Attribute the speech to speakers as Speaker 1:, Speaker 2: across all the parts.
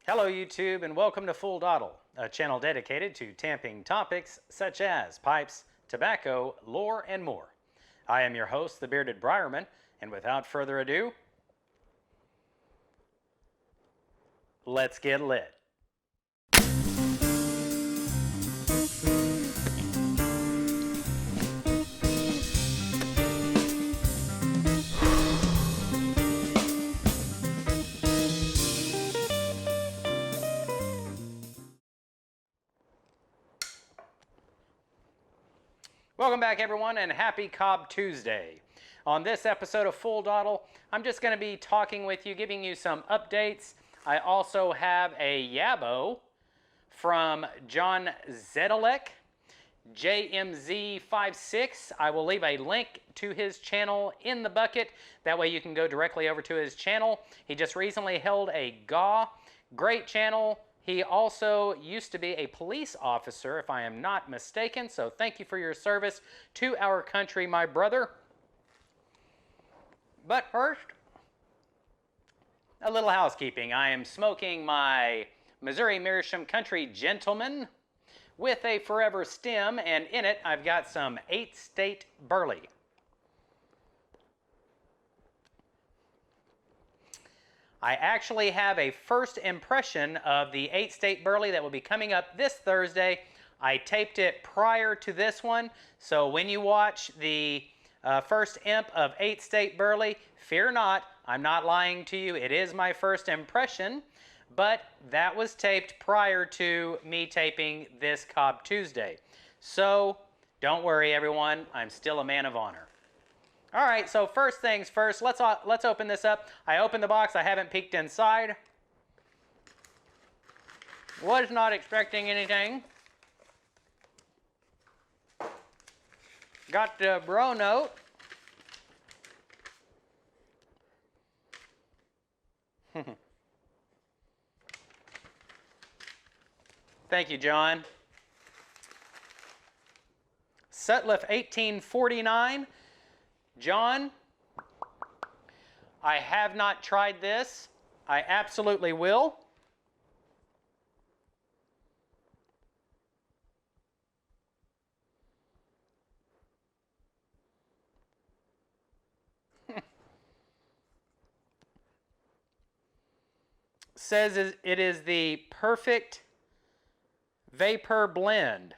Speaker 1: Hello YouTube and welcome to Full Dottle, a channel dedicated to tamping topics such as pipes, tobacco, lore, and more. I am your host, the Bearded Briarman, and without further ado, let's get lit. Welcome back everyone and happy Cobb Tuesday. On this episode of Full Dottle, I'm just going to be talking with you, giving you some updates. I also have a YABO from John Zadelek, JMZ56. I will leave a link to his channel in the bucket. That way you can go directly over to his channel. He just recently held a GAW. Great channel. He also used to be a police officer, if I am not mistaken, so thank you for your service to our country, my brother. But first, a little housekeeping. I am smoking my Missouri Meerschaum Country Gentleman with a forever stem, and in it I've got some 8-state burley. I actually have a first impression of the 8-state burley that will be coming up this Thursday. I taped it prior to this one, so when you watch the first imp of 8-state burley, fear not, I'm not lying to you, it is my first impression, but that was taped prior to me taping this Cobb Tuesday. So don't worry everyone, I'm still a man of honor. All right, so first things first, let's open this up. I opened the box, I haven't peeked inside. Was not expecting anything. Got the bro note. Thank you, John. Sutliff 1849. John, I have not tried this. I absolutely will. Says it is the perfect vapor blend.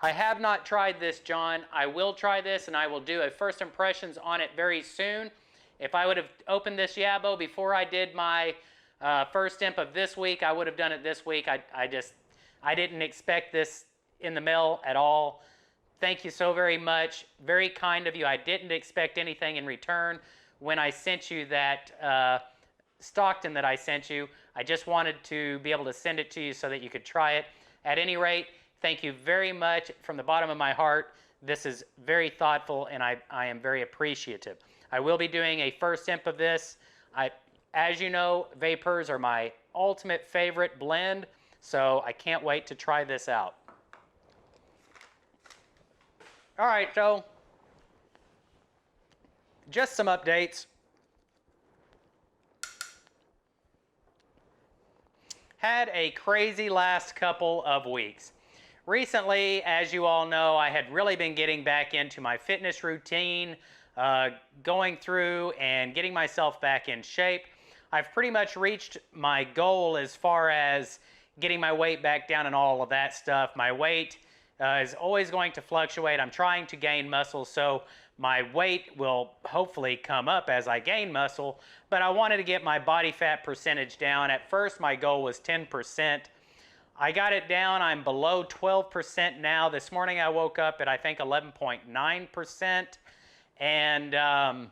Speaker 1: I have not tried this, John. I will try this, and I will do a first impressions on it very soon. If I would have opened this YABO before I did my first imp of this week, I would have done it this week. I didn't expect this in the mail at all. Thank you so very much. Very kind of you. I didn't expect anything in return when I sent you that Stockton that I sent you. I just wanted to be able to send it to you so that you could try it. At any rate, thank you very much from the bottom of my heart. This is very thoughtful and I am very appreciative. I will be doing a first imp of this. As you know, vapors are my ultimate favorite blend, so I can't wait to try this out. All right, so just some updates. Had a crazy last couple of weeks. Recently, as you all know, I had really been getting back into my fitness routine, going through and getting myself back in shape. I've pretty much reached my goal as far as getting my weight back down and all of that stuff. My weight is always going to fluctuate. I'm trying to gain muscle, so my weight will hopefully come up as I gain muscle, but I wanted to get my body fat percentage down. At first, my goal was 10%. I got it down. I'm below 12% now. This morning I woke up at I think 11.9%, and I'm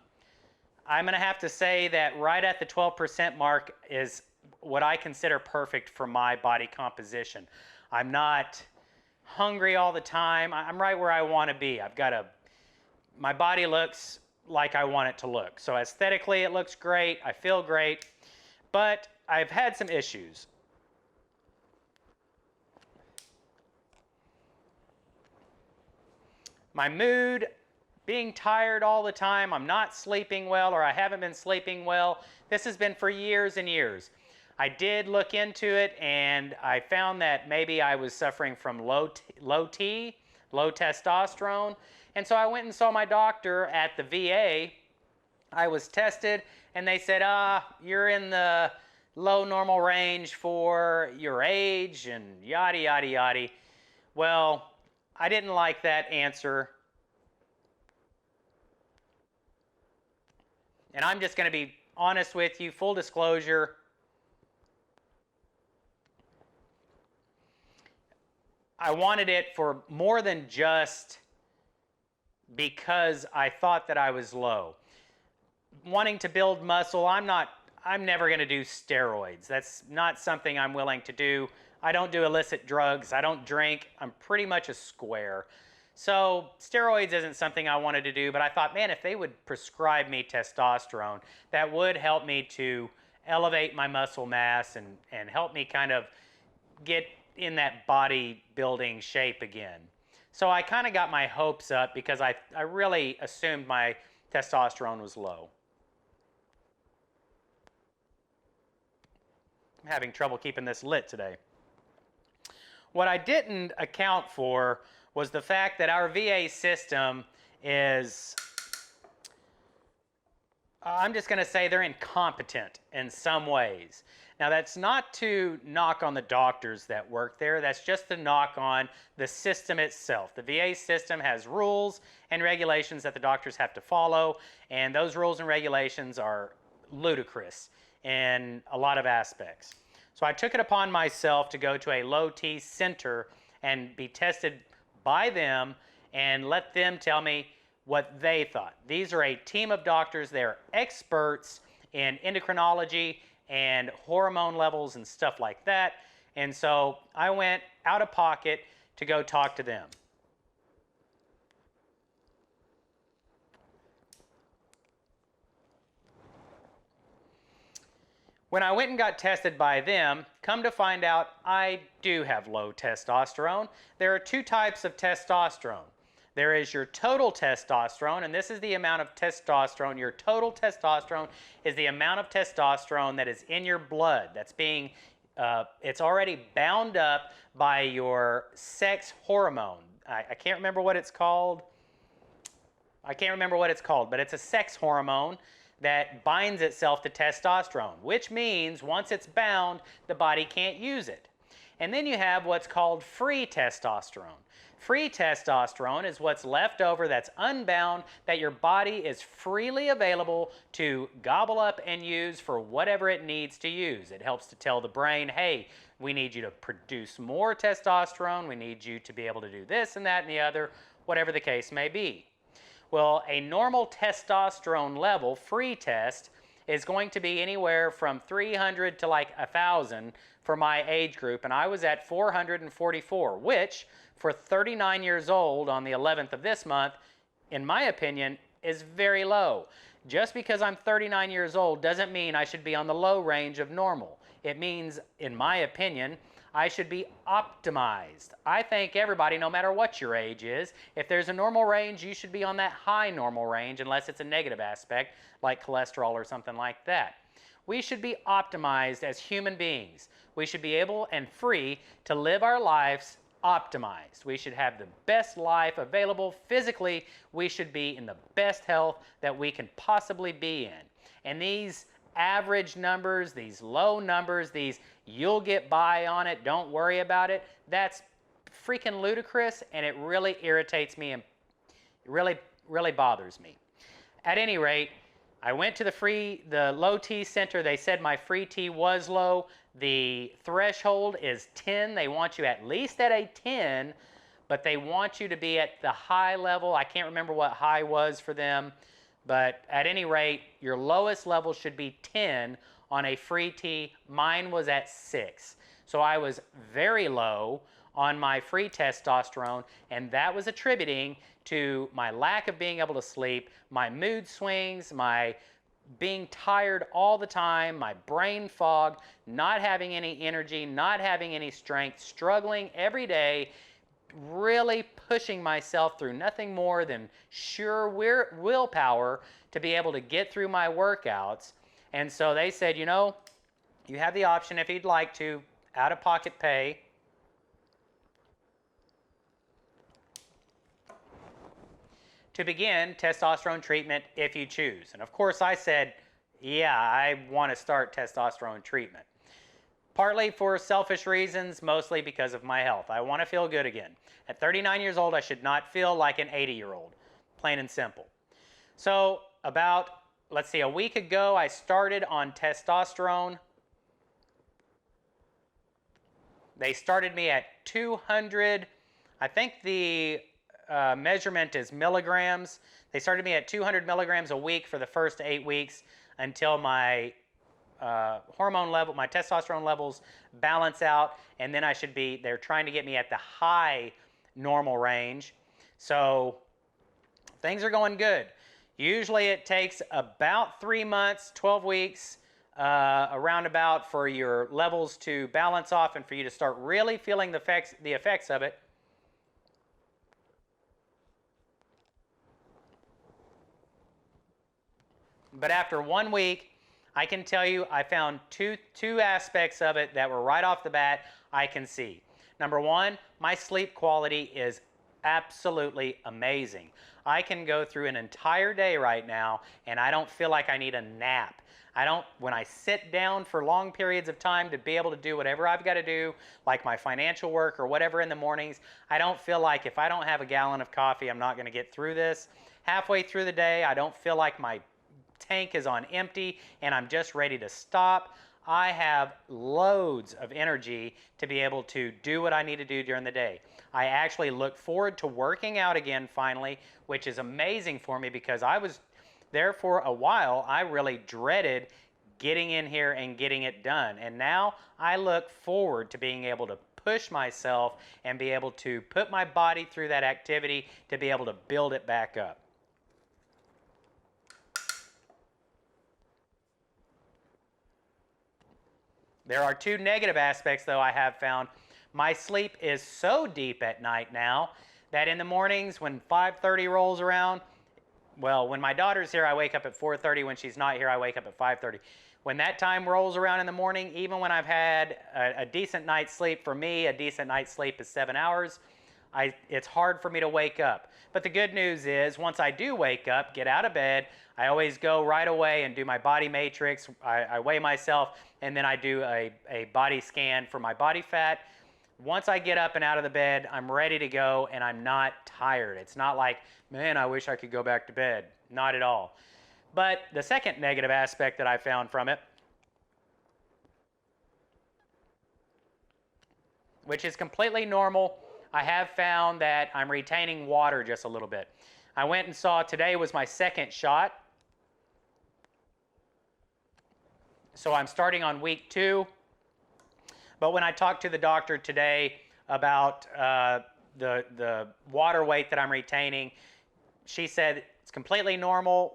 Speaker 1: going to have to say that right at the 12% mark is what I consider perfect for my body composition. I'm not hungry all the time. I'm right where I want to be. My body looks like I want it to look. So aesthetically it looks great. I feel great, but I've had some issues. My mood, being tired all the time, I'm not sleeping well, or I haven't been sleeping well. This has been for years and years. I did look into it, and I found that maybe I was suffering from low testosterone. And so I went and saw my doctor at the VA. I was tested, and they said, you're in the low normal range for your age, and yada, yada, yada. Well, I didn't like that answer. And I'm just going to be honest with you, full disclosure. I wanted it for more than just because I thought that I was low. Wanting to build muscle, I'm never going to do steroids. That's not something I'm willing to do. I don't do illicit drugs. I don't drink. I'm pretty much a square. So steroids isn't something I wanted to do, but I thought, man, if they would prescribe me testosterone, that would help me to elevate my muscle mass and help me kind of get in that bodybuilding shape again. So I kind of got my hopes up because I really assumed my testosterone was low. I'm having trouble keeping this lit today. What I didn't account for was the fact that our VA system is, I'm just going to say they're incompetent in some ways. Now, that's not to knock on the doctors that work there. That's just to knock on the system itself. The VA system has rules and regulations that the doctors have to follow, and those rules and regulations are ludicrous in a lot of aspects. So I took it upon myself to go to a low T center and be tested by them and let them tell me what they thought. These are a team of doctors. They're experts in endocrinology and hormone levels and stuff like that. And so I went out of pocket to go talk to them. When I went and got tested by them, come to find out I do have low testosterone. There are two types of testosterone. There is your total testosterone, and this is the amount of testosterone. Your total testosterone is the amount of testosterone that is in your blood. That's being, it's already bound up by your sex hormone. I can't remember what it's called. I can't remember what it's called, but it's a sex hormone that binds itself to testosterone, which means once it's bound, the body can't use it. And then you have what's called free testosterone. Free testosterone is what's left over that's unbound, that your body is freely available to gobble up and use for whatever it needs to use. It helps to tell the brain, hey, we need you to produce more testosterone, we need you to be able to do this and that and the other, whatever the case may be. Well, a normal testosterone level, free test, is going to be anywhere from 300 to like 1,000 for my age group, and I was at 444, which for 39 years old on the 11th of this month, in my opinion, is very low. Just because I'm 39 years old doesn't mean I should be on the low range of normal. It means, in my opinion, I should be optimized. I think everybody, no matter what your age is, if there's a normal range, you should be on that high normal range unless it's a negative aspect like cholesterol or something like that. We should be optimized as human beings. We should be able and free to live our lives optimized. We should have the best life available physically. We should be in the best health that we can possibly be in. And these average numbers, these low numbers, these you'll get by on it, don't worry about it, that's freaking ludicrous, and it really irritates me and really bothers me. At any rate, I went to the low T center. They said my free T was low. The threshold is 10. They want you at least at a 10, but they want you to be at the high level. I can't remember what high was for them, but at any rate, your lowest level should be 10 on a free T. Mine was at 6. So I was very low on my free testosterone, and that was attributing to my lack of being able to sleep, my mood swings, my being tired all the time, my brain fog, not having any energy, not having any strength, struggling every day, really pushing myself through nothing more than sure willpower to be able to get through my workouts. And so they said, you know, you have the option, if you'd like to, out-of-pocket pay. To begin testosterone treatment if you choose. And of course I said, yeah, I want to start testosterone treatment. Partly for selfish reasons, mostly because of my health. I want to feel good again. At 39 years old, I should not feel like an 80-year-old, plain and simple. So about, let's see, a week ago, I started on testosterone. They started me at 200, I think the measurement is milligrams. They started me at 200 milligrams a week for the first 8 weeks until my hormone level, my testosterone levels balance out, and then I should be, they're trying to get me at the high normal range. So things are going good. Usually it takes about 3 months, 12 weeks, around about for your levels to balance off and for you to start really feeling the effects of it. But after 1 week, I can tell you I found two aspects of it that were right off the bat I can see. Number one, my sleep quality is absolutely amazing. I can go through an entire day right now and I don't feel like I need a nap. When I sit down for long periods of time to be able to do whatever I've got to do, like my financial work or whatever in the mornings, I don't feel like if I don't have a gallon of coffee, I'm not going to get through this. Halfway through the day, I don't feel like my tank is on empty and I'm just ready to stop. I have loads of energy to be able to do what I need to do during the day. I actually look forward to working out again finally, which is amazing for me because I was there for a while. I really dreaded getting in here and getting it done. And now I look forward to being able to push myself and be able to put my body through that activity to be able to build it back up. There are two negative aspects, though, I have found. My sleep is so deep at night now that in the mornings when 5:30 rolls around, well, when my daughter's here, I wake up at 4:30. When she's not here, I wake up at 5:30. When that time rolls around in the morning, even when I've had a decent night's sleep, for me, a decent night's sleep is 7 hours, it's hard for me to wake up. But the good news is, once I do wake up, get out of bed, I always go right away and do my body matrix. I weigh myself, and then I do a body scan for my body fat. Once I get up and out of the bed, I'm ready to go, and I'm not tired. It's not like, man, I wish I could go back to bed. Not at all. But the second negative aspect that I found from it, which is completely normal, I have found that I'm retaining water just a little bit. I went and saw, today was my second shot. So I'm starting on week 2. But when I talked to the doctor today about the water weight that I'm retaining, she said it's completely normal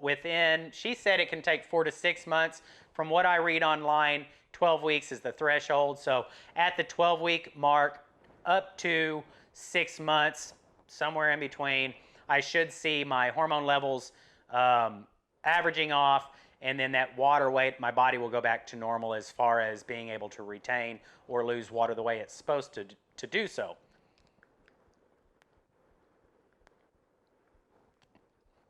Speaker 1: she said it can take 4 to 6 months. From what I read online, 12 weeks is the threshold. So at the 12-week mark, up to 6 months, somewhere in between, I should see my hormone levels averaging off, and then that water weight, my body will go back to normal as far as being able to retain or lose water the way it's supposed to do so.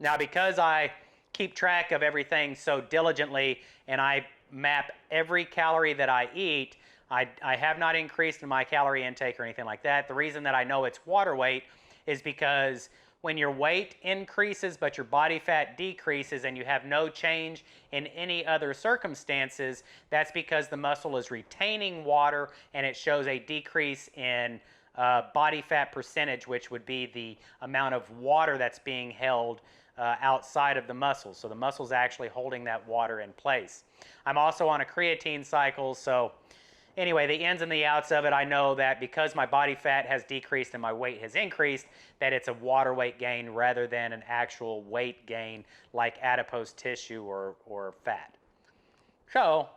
Speaker 1: Now, because I keep track of everything so diligently and I map every calorie that I eat, I have not increased in my calorie intake or anything like that. The reason that I know it's water weight is because when your weight increases but your body fat decreases and you have no change in any other circumstances, that's because the muscle is retaining water and it shows a decrease in body fat percentage, which would be the amount of water that's being held outside of the muscle. So the muscle's actually holding that water in place. I'm also on a creatine cycle, so anyway, the ins and the outs of it, I know that because my body fat has decreased and my weight has increased, that it's a water weight gain rather than an actual weight gain like adipose tissue or fat. So,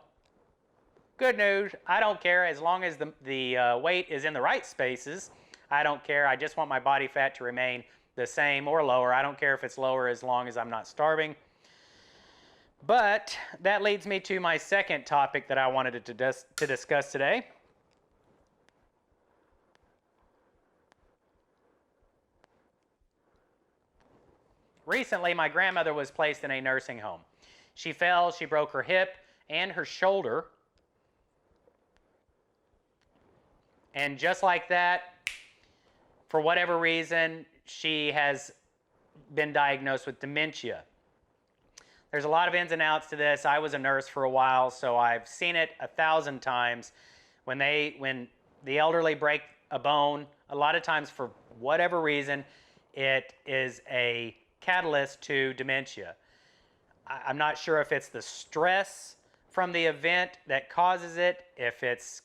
Speaker 1: good news, I don't care as long as the weight is in the right spaces. I don't care. I just want my body fat to remain the same or lower. I don't care if it's lower as long as I'm not starving. But that leads me to my second topic that I wanted to discuss today. Recently, my grandmother was placed in a nursing home. She fell, she broke her hip and her shoulder. And just like that, for whatever reason, she has been diagnosed with dementia. There's a lot of ins and outs to this. I was a nurse for a while, so I've seen it 1,000 times. When the elderly break a bone, a lot of times for whatever reason, it is a catalyst to dementia. I'm not sure if it's the stress from the event that causes it, if it's,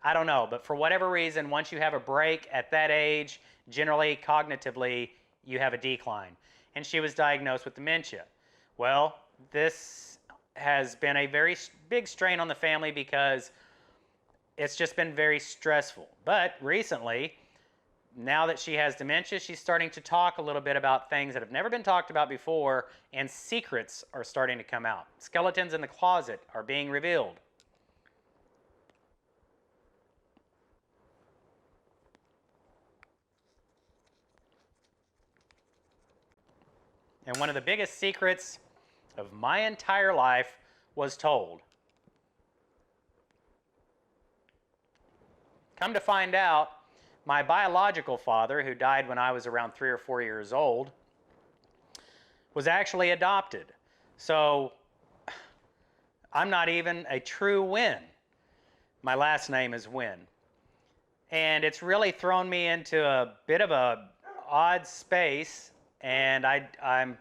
Speaker 1: I don't know, but for whatever reason, once you have a break at that age, generally cognitively, you have a decline. And she was diagnosed with dementia. Well, this has been a very big strain on the family because it's just been very stressful. But recently, now that she has dementia, she's starting to talk a little bit about things that have never been talked about before, and secrets are starting to come out. Skeletons in the closet are being revealed. And one of the biggest secrets of my entire life was told. Come to find out, my biological father, who died when I was around 3 or 4 years old, was actually adopted. So I'm not even a true Wynn. My last name is Wynn. And it's really thrown me into a bit of a odd space, and I'm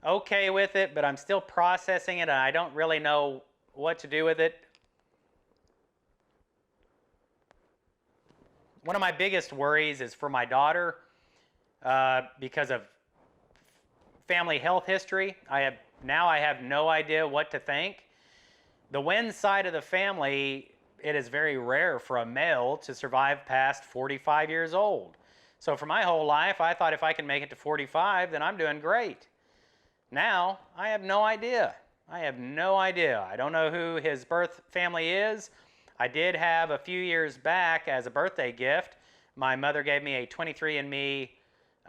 Speaker 1: okay with it, but I'm still processing it, and I don't really know what to do with it. One of my biggest worries is for my daughter because of family health history. I have no idea what to think. The Wynn side of the family, it is very rare for a male to survive past 45 years old. So for my whole life, I thought if I can make it to 45, then I'm doing great. Now, I have no idea. I have no idea. I don't know who his birth family is. I did have a few years back as a birthday gift. My mother gave me a 23andMe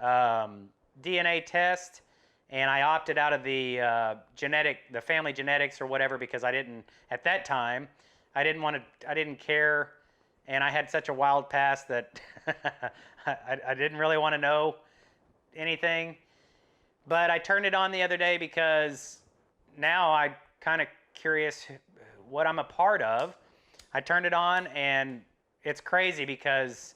Speaker 1: DNA test, and I opted out of the family genetics or whatever because I didn't, at that time, I didn't care, and I had such a wild past that I didn't really want to know anything. But I turned it on the other day because now I'm kind of curious what I'm a part of. I turned it on, and it's crazy because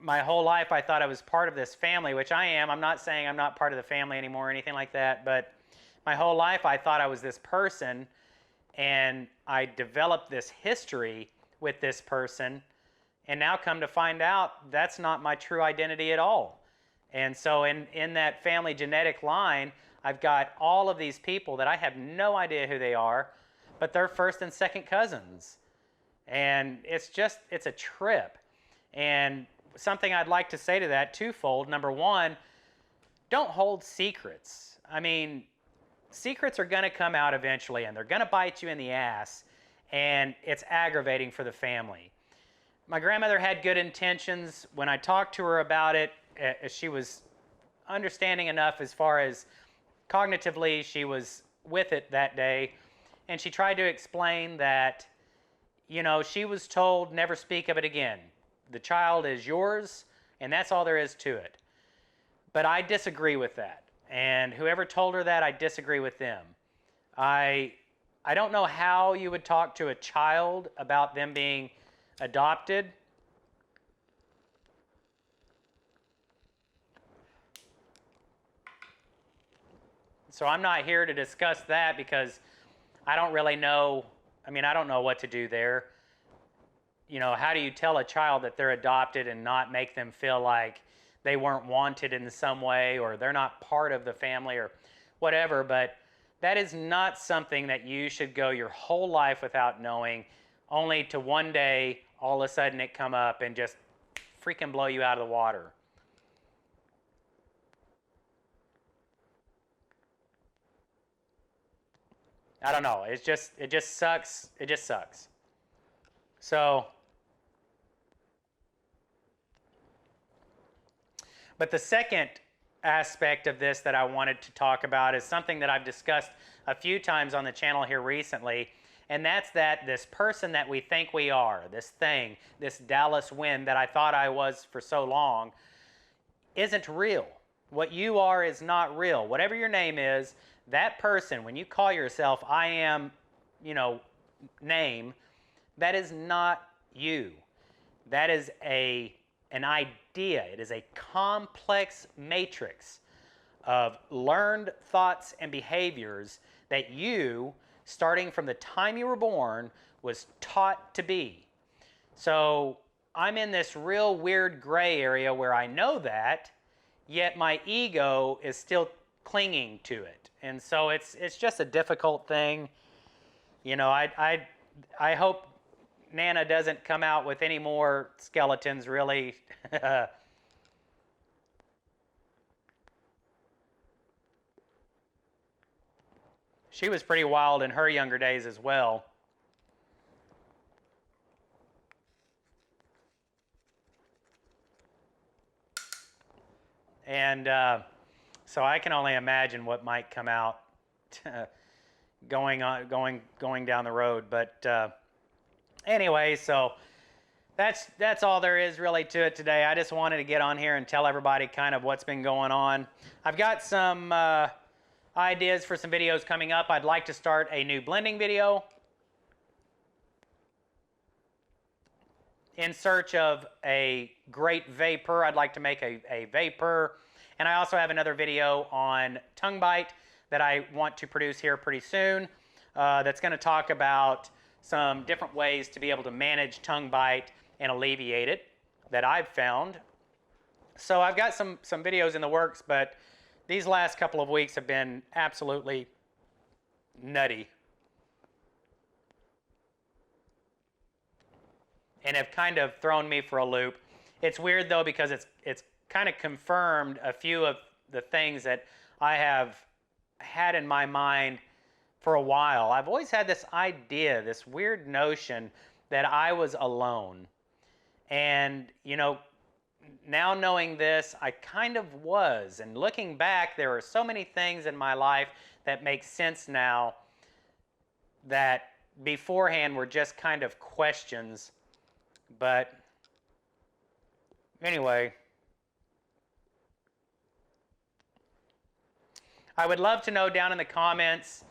Speaker 1: my whole life I thought I was part of this family, which I am. I'm not saying I'm not part of the family anymore or anything like that, but my whole life I thought I was this person, and I developed this history with this person, and now come to find out that's not my true identity at all. And so in that family genetic line, I've got all of these people that I have no idea who they are, but they're first and second cousins. And it's a trip. And something I'd like to say to that, twofold. Number one, don't hold secrets. I mean, secrets are going to come out eventually, and they're going to bite you in the ass, and it's aggravating for the family. My grandmother had good intentions. When I talked to her about it, she was understanding enough as far as cognitively she was with it that day. And she tried to explain that, she was told never speak of it again. The child is yours, and that's all there is to it. But I disagree with that. And whoever told her that, I disagree with them. I don't know how you would talk to a child about them being adopted. So I'm not here to discuss that because I don't really know. I don't know what to do there. How do you tell a child that they're adopted and not make them feel like they weren't wanted in some way, or they're not part of the family or whatever? But that is not something that you should go your whole life without knowing, only to one day all of a sudden it come up and just freaking blow you out of the water. I don't know. It just sucks. It just sucks. So, but the second aspect of this that I wanted to talk about is something that I've discussed a few times on the channel here recently, and that's that this person that we think we are, this thing, this Dallas Wind that I thought I was for so long, isn't real. What you are is not real. Whatever your name is, that person, when you call yourself I am, name, that is not you. That is an idea. It is a complex matrix of learned thoughts and behaviors that you, starting from the time you were born, was taught to be. So I'm in this real weird gray area where I know that, yet my ego is still clinging to it. And so it's just a difficult thing. I hope Nana doesn't come out with any more skeletons, really. She was pretty wild in her younger days as well. And so I can only imagine what might come out going down the road. But anyway, so that's all there is really to it today. I just wanted to get on here and tell everybody kind of what's been going on. I've got some ideas for some videos coming up. I'd like to start a new blending video in search of a great vapor. I'd like to make a vapor. And I also have another video on tongue bite that I want to produce here pretty soon that's going to talk about some different ways to be able to manage tongue bite and alleviate it that I've found. So I've got some videos in the works, but these last couple of weeks have been absolutely nutty and have kind of thrown me for a loop. It's weird though, because it's kind of confirmed a few of the things that I have had in my mind for a while. I've always had this idea, this weird notion that I was alone. And, now knowing this, I kind of was. And looking back, there are so many things in my life that make sense now that beforehand were just kind of questions. But anyway, I would love to know down in the comments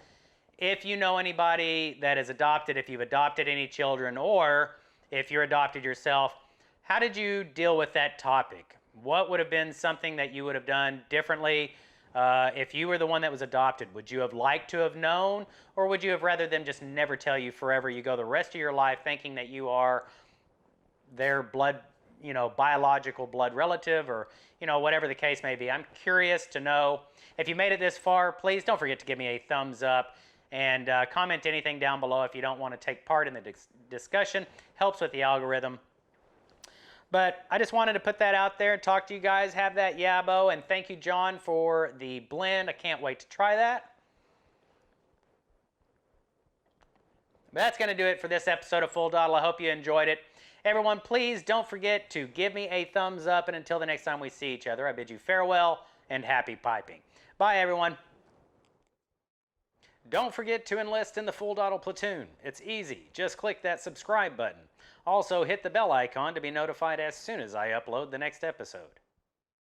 Speaker 1: if you know anybody that is adopted, if you've adopted any children, or if you're adopted yourself. How did you deal with that topic? What would have been something that you would have done differently if you were the one that was adopted? Would you have liked to have known, or would you have rather them just never tell you forever? You go the rest of your life thinking that you are their blood, biological blood relative, or, whatever the case may be. I'm curious to know. If you made it this far, please don't forget to give me a thumbs up and comment anything down below if you don't want to take part in the discussion. Helps with the algorithm. But I just wanted to put that out there and talk to you guys, have that YABO, and thank you, John, for the blend. I can't wait to try that. But that's going to do it for this episode of Full Dottle. I hope you enjoyed it. Everyone, please don't forget to give me a thumbs up, and until the next time we see each other, I bid you farewell and happy piping. Bye, everyone. Don't forget to enlist in the Full Dottle platoon. It's easy. Just click that subscribe button. Also, hit the bell icon to be notified as soon as I upload the next episode.